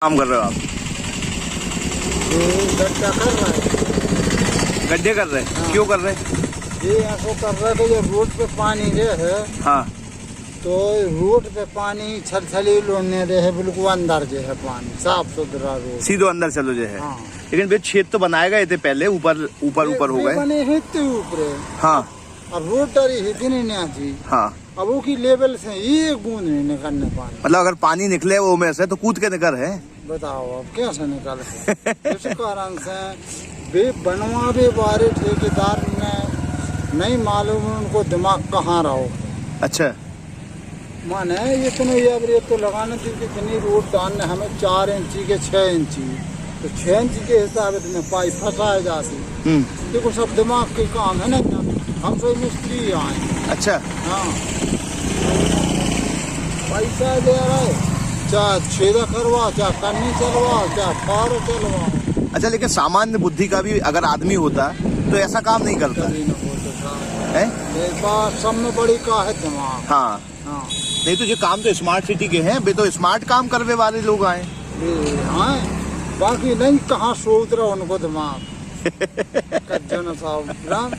काम कर रहे हो आप? गड्ढा कर रहा है। गड्ढे कर रहे हैं? हाँ। क्यों कर रहे हैं? ये ऐसा कर रहा है कि जो रोड पे पानी जो है, हाँ, तो रोड पे पानी छलछली लोने रहे, बिल्कुल अंदर जो है पानी साफ सुथरा रोड। सीधो अंदर चलो जो है। हाँ। लेकिन भाई छेद तो बनाए गए थे पहले, ऊपर ऊपर ऊपर हो ये गए। बने हिते ऊपर हाँ और रोड डरी हिती नहीं न्याची। हाँ, अब वो की लेवल से एक बूंद नहीं निकलने पानी। मतलब अगर पानी निकले वो में से तो कूद के निकल है। बताओ अब कैसे निकल है? इस कारण से बे बनवावे वाले ठेकेदार ने नहीं मालूम उनको दिमाग कहाँ रहो। अच्छा, माने इतने ये तो लगाने थी कि कितनी रोड डालने हमें 4 इंची के 6 इंची, तो 6 इंची के हिसाब से पाइप फंसाए जाती। देखो सब दिमाग के काम है ना, हम तो मिस्त्री आए। अच्छा, हाँ, पैसा दे रहा है, चाहे छेदा करवा, चाहे कन्नी चलवा, चाहे फार चलवा। अच्छा, लेकिन सामान्य बुद्धि का भी अगर आदमी होता तो ऐसा काम नहीं करता कभी न हो सकता है। एक बात सब में बड़ी का है दिमाग। हाँ, हाँ, नहीं तो ये काम तो स्मार्ट सिटी के हैं, बे तो स्मार्ट काम करने वाले लोग आए। हाँ, बाकी नहीं कहाँ सोच रहा उनको दिमाग। कज्जन साहब राम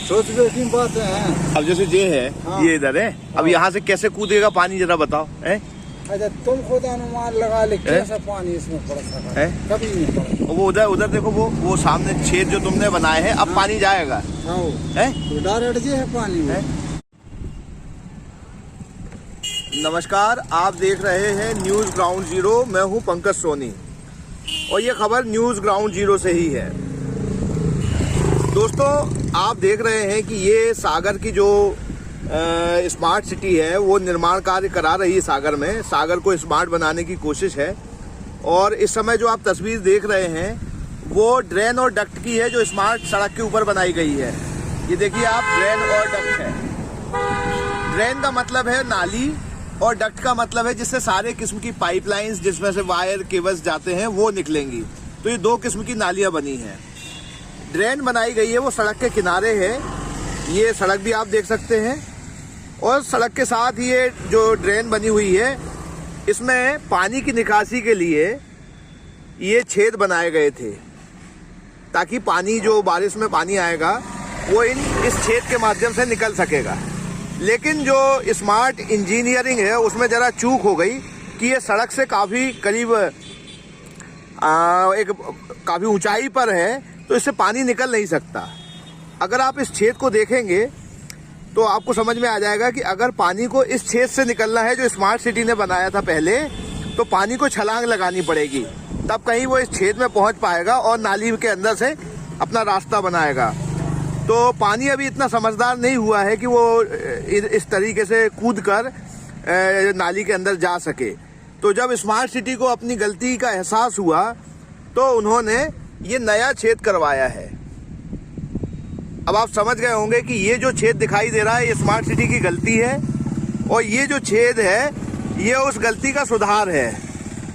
सोचने की बात है। अब जैसे ये है, हाँ। ये इधर है, अब यहाँ से कैसे कूदेगा पानी जरा बताओ है? अच्छा तुम खुद अनुमान लगा ले कैसा पानी इसमें पड़ सकता है? कभी नहीं पड़ा। वो उधर उधर देखो, वो सामने छेद जो तुमने बनाए हैं, अब हाँ। पानी जाएगा हाँ, है? तो डायरेक्ट जे है पानी है? नमस्कार, आप देख रहे हैं न्यूज ग्राउंड जीरो। मैं हूं पंकज सोनी और ये खबर न्यूज ग्राउंड जीरो से ही है। दोस्तों, आप देख रहे हैं कि ये सागर की जो स्मार्ट सिटी है वो निर्माण कार्य करा रही है सागर में। सागर को स्मार्ट बनाने की कोशिश है और इस समय जो आप तस्वीर देख रहे हैं वो ड्रेन और डक्ट की है, जो स्मार्ट सड़क के ऊपर बनाई गई है। ये देखिए आप, ड्रेन और डक्ट है। ड्रेन का मतलब है नाली और डक्ट का मतलब है जिससे सारे किस्म की पाइपलाइंस, जिसमें से वायर केबल्स जाते हैं, वो निकलेंगी। तो ये 2 किस्म की नालियां बनी हैं। ड्रेन बनाई गई है वो सड़क के किनारे है, ये सड़क भी आप देख सकते हैं। और सड़क के साथ ये जो ड्रेन बनी हुई है, इसमें पानी की निकासी के लिए ये छेद बनाए गए थे ताकि पानी, जो बारिश में पानी आएगा, वो इस छेद के माध्यम से निकल सकेगा। लेकिन जो स्मार्ट इंजीनियरिंग है उसमें जरा चूक हो गई कि ये सड़क से काफ़ी करीब एक काफ़ी ऊंचाई पर है, तो इससे पानी निकल नहीं सकता। अगर आप इस छेद को देखेंगे तो आपको समझ में आ जाएगा कि अगर पानी को इस छेद से निकलना है जो स्मार्ट सिटी ने बनाया था पहले, तो पानी को छलांग लगानी पड़ेगी, तब कहीं वो इस छेद में पहुंच पाएगा और नाली के अंदर से अपना रास्ता बनाएगा। तो पानी अभी इतना समझदार नहीं हुआ है कि वो इस तरीके से कूद कर नाली के अंदर जा सके। तो जब स्मार्ट सिटी को अपनी गलती का एहसास हुआ तो उन्होंने ये नया छेद करवाया है। अब आप समझ गए होंगे कि ये जो छेद दिखाई दे रहा है ये स्मार्ट सिटी की गलती है, और ये जो छेद है ये उस गलती का सुधार है।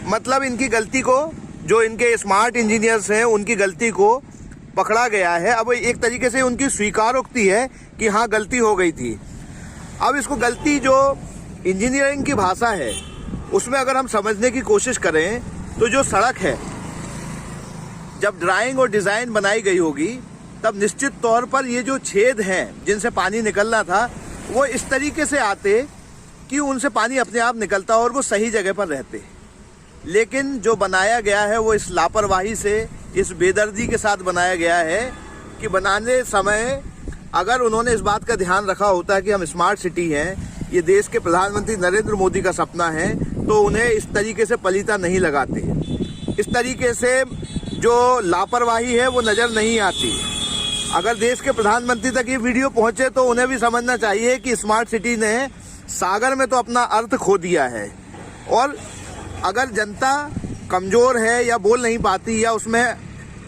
मतलब इनकी गलती को, जो इनके स्मार्ट इंजीनियर्स हैं उनकी गलती को पकड़ा गया है। अब एक तरीके से उनकी स्वीकारोक्ति है कि हाँ गलती हो गई थी। अब इसको गलती, जो इंजीनियरिंग की भाषा है उसमें अगर हम समझने की कोशिश करें तो जो सड़क है, जब ड्राइंग और डिज़ाइन बनाई गई होगी तब निश्चित तौर पर ये जो छेद हैं जिनसे पानी निकलना था वो इस तरीके से आते कि उनसे पानी अपने आप निकलता और वो सही जगह पर रहते। लेकिन जो बनाया गया है वो इस लापरवाही से, इस बेदर्दी के साथ बनाया गया है कि बनाने समय अगर उन्होंने इस बात का ध्यान रखा होता कि हम स्मार्ट सिटी हैं, ये देश के प्रधानमंत्री नरेंद्र मोदी का सपना है, तो उन्हें इस तरीके से पलीता नहीं लगाते। इस तरीके से जो लापरवाही है वो नज़र नहीं आती। अगर देश के प्रधानमंत्री तक ये वीडियो पहुंचे तो उन्हें भी समझना चाहिए कि स्मार्ट सिटी ने सागर में तो अपना अर्थ खो दिया है, और अगर जनता कमज़ोर है या बोल नहीं पाती या उसमें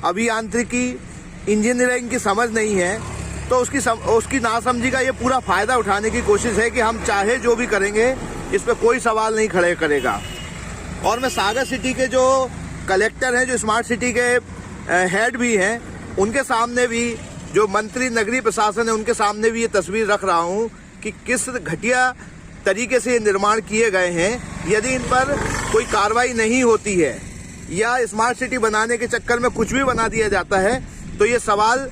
अभियांत्रिकी, इंजीनियरिंग की समझ नहीं है, तो उसकी नासमझी का ये पूरा फ़ायदा उठाने की कोशिश है कि हम चाहे जो भी करेंगे इस पर कोई सवाल नहीं खड़े करेगा। और मैं सागर सिटी के जो कलेक्टर हैं, जो स्मार्ट सिटी के हेड भी हैं, उनके सामने भी, जो मंत्री नगरीय प्रशासन है उनके सामने भी ये तस्वीर रख रहा हूँ कि किस घटिया तरीके से ये निर्माण किए गए हैं। यदि इन पर कोई कार्रवाई नहीं होती है या स्मार्ट सिटी बनाने के चक्कर में कुछ भी बना दिया जाता है, तो ये सवाल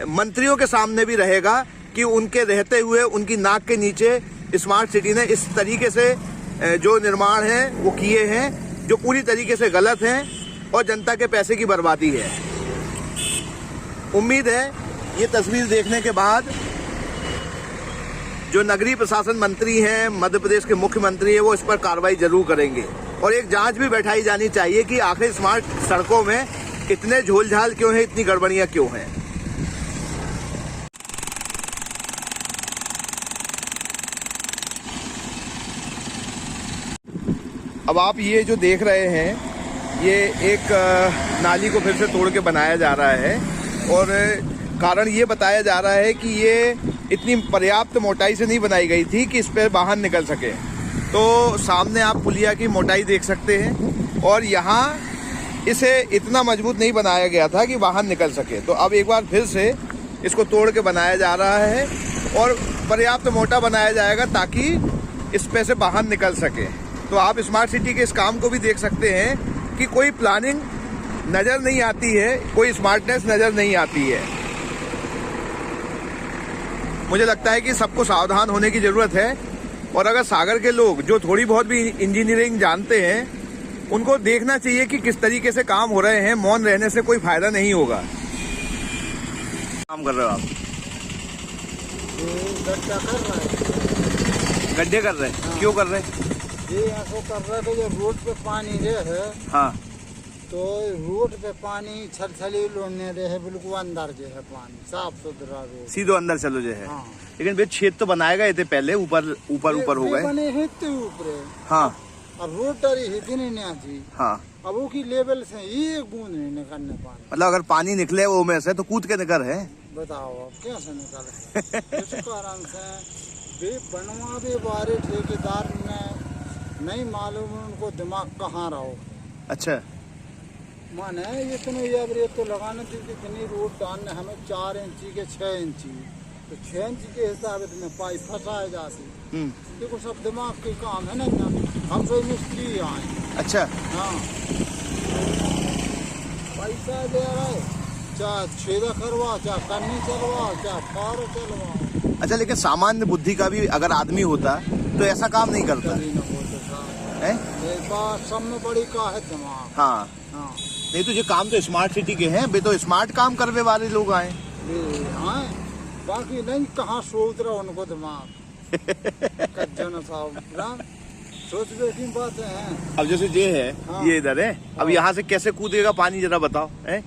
मंत्रियों के सामने भी रहेगा कि उनके रहते हुए उनकी नाक के नीचे स्मार्ट सिटी ने इस तरीके से जो निर्माण है वो किए हैं, जो पूरी तरीके से गलत हैं और जनता के पैसे की बर्बादी है। उम्मीद है ये तस्वीर देखने के बाद जो नगरीय प्रशासन मंत्री हैं, मध्य प्रदेश के मुख्यमंत्री हैं, वो इस पर कार्रवाई जरूर करेंगे और एक जांच भी बैठाई जानी चाहिए कि आखिर स्मार्ट सड़कों में इतने झोलझाल क्यों है, इतनी गड़बड़ियां क्यों हैं। अब आप ये जो देख रहे हैं, ये एक नाली को फिर से तोड़ के बनाया जा रहा है और कारण ये बताया जा रहा है कि ये इतनी पर्याप्त मोटाई से नहीं बनाई गई थी कि इस पर वाहन निकल सके। तो सामने आप पुलिया की मोटाई देख सकते हैं और यहाँ इसे इतना मजबूत नहीं बनाया गया था कि वाहन निकल सके। तो अब एक बार फिर से इसको तोड़ के बनाया जा रहा है और पर्याप्त मोटा बनाया जाएगा ताकि इस पे से वाहन निकल सके। तो आप स्मार्ट सिटी के इस काम को भी देख सकते हैं कि कोई प्लानिंग नज़र नहीं आती है, कोई स्मार्टनेस नज़र नहीं आती है। मुझे लगता है कि सबको सावधान होने की ज़रूरत है और अगर सागर के लोग जो थोड़ी बहुत भी इंजीनियरिंग जानते हैं उनको देखना चाहिए कि किस तरीके से काम हो रहे हैं। मौन रहने से कोई फायदा नहीं होगा। काम कर रहे हो आप? गड्ढे कर रहे हैं। क्यों कर रहे हैं? ये ऐसा कर रहा है जो रोड पे पानी रहे, हाँ, तो रोड पे पानी छलछली लोने रहे, बिल्कुल अंदर जो है पानी साफ सुथरा रोड, सीधो अंदर चलो जो है। हाँ। लेकिन वे छेद तो बनाए गए थे पहले, ऊपर हो गए। बने हैं तो ऊपर, हाँ, और रोड डरी है कि नहीं थी। हाँ, अब वो की लेवल से एक बूंद नहीं निकलने पानी। मतलब अगर पानी निकले वो में से तो कूद के निकल है। बताओ अब कैसे निकले? इस कारण से बनवावे वाले ठेकेदार ने नहीं मालूम उनको दिमाग कहाँ रहो। अच्छा, माने ये तो लगाने दी कितनी रोड डालने हमें 4 इंची के 6 इंची, तो 6 इंची के हिसाब में पाइप फंसाए जाती। देखो सब दिमाग के काम है ना, हम तो मिस्त्री आए। अच्छा, हाँ, पैसा दे रहे, चाहे छेदा करवा, चाहे करनी चलवा, चाहे फार चलवा। अच्छा, लेकिन सामान्य बुद्धि का भी अगर आदमी होता तो ऐसा काम नहीं करता है। सब में बड़ी का है दिमाग। हाँ, हाँ, नहीं तो ये काम तो स्मार्ट सिटी के हैं, वे तो स्मार्ट काम करने वाले लोग आए। बाकी नहीं कहाँ सोच रहा उनको दिमाग। साहब सोच बैठी बात है। अब जैसे ये है, हाँ, ये इधर है, अब यहाँ से कैसे कूदेगा पानी जरा बताओ है?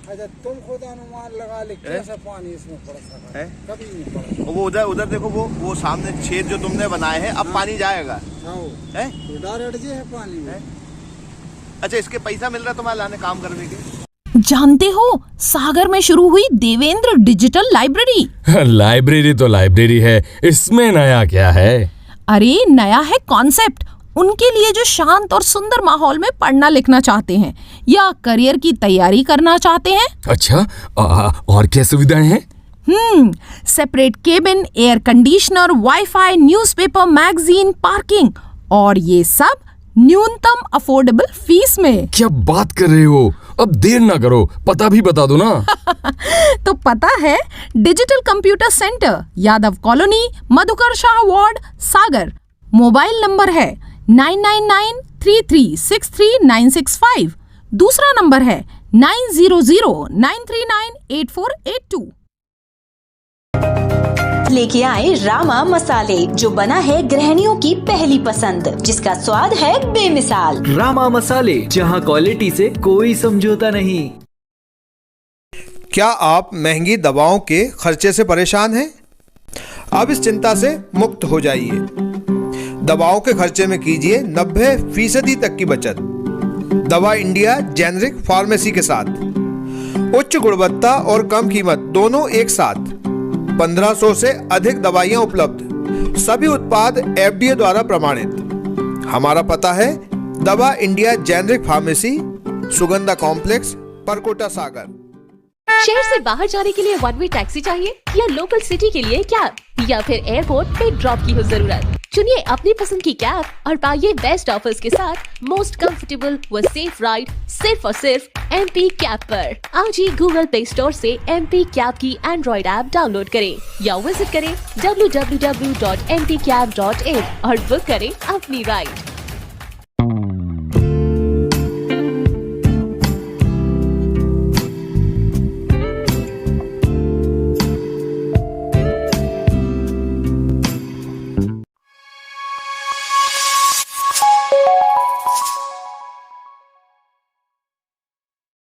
अच्छा, तुम खुद अनुमान लगा ले कैसे पानी इसमें पड़ सकता है? कभी नहीं पड़ा। वो उधर देखो, वो सामने छेद जो तुमने बनाए हैं, अब हाँ, पानी जाएगा है? डायरेक्ट जे है पानी है। अच्छा, इसके पैसा मिल रहा है तुम्हारे लाने काम करने के? जानते हो सागर में शुरू हुई देवेंद्र डिजिटल लाइब्रेरी। लाइब्रेरी तो लाइब्रेरी है, इसमें नया क्या है? अरे नया है कॉन्सेप्ट उनके लिए जो शांत और सुंदर माहौल में पढ़ना लिखना चाहते हैं या करियर की तैयारी करना चाहते हैं। अच्छा, और क्या सुविधाएं हैं? Separate cabin, air conditioner, wifi, newspaper, magazine, parking, और ये सब न्यूनतम अफोर्डेबल फीस में। क्या बात कर रहे हो? अब देर ना करो, पता भी बता दो ना। तो पता है, digital computer centre, Yadav colony, Madhukar Shah ward, Sagar. Mobile number है 9993363965। दूसरा नंबर है 9009398482। लेके आए रामा मसाले, जो बना है गृहिणियों की पहली पसंद, जिसका स्वाद है बेमिसाल। रामा मसाले, जहां क्वालिटी से कोई समझौता नहीं। क्या आप महंगी दवाओं के खर्चे से परेशान हैं? अब इस चिंता से मुक्त हो जाइए। दवाओं के खर्चे में कीजिए 90% तक की बचत। दवा इंडिया जेनेरिक फार्मेसी के साथ उच्च गुणवत्ता और कम कीमत दोनों एक साथ। 1500 से अधिक दवाइयां उपलब्ध, सभी उत्पाद FDA द्वारा प्रमाणित। हमारा पता है Dawa India generic pharmacy, Sugandha complex, Parkota, Sagar. शहर से बाहर जाने के लिए वन वे टैक्सी चाहिए या लोकल सिटी के लिए कैब, या फिर एयरपोर्ट पे ड्रॉप की हो जरूरत? चुनिए अपनी पसंद की कैब और पाइए बेस्ट ऑफर्स के साथ मोस्ट कंफर्टेबल व सेफ राइड सिर्फ और सिर्फ MP कैब पर। आज ही गूगल प्ले स्टोर से MP कैब की एंड्रॉइड ऐप डाउनलोड करें या विजिट करें www.mpcab.in और बुक करें अपनी राइड।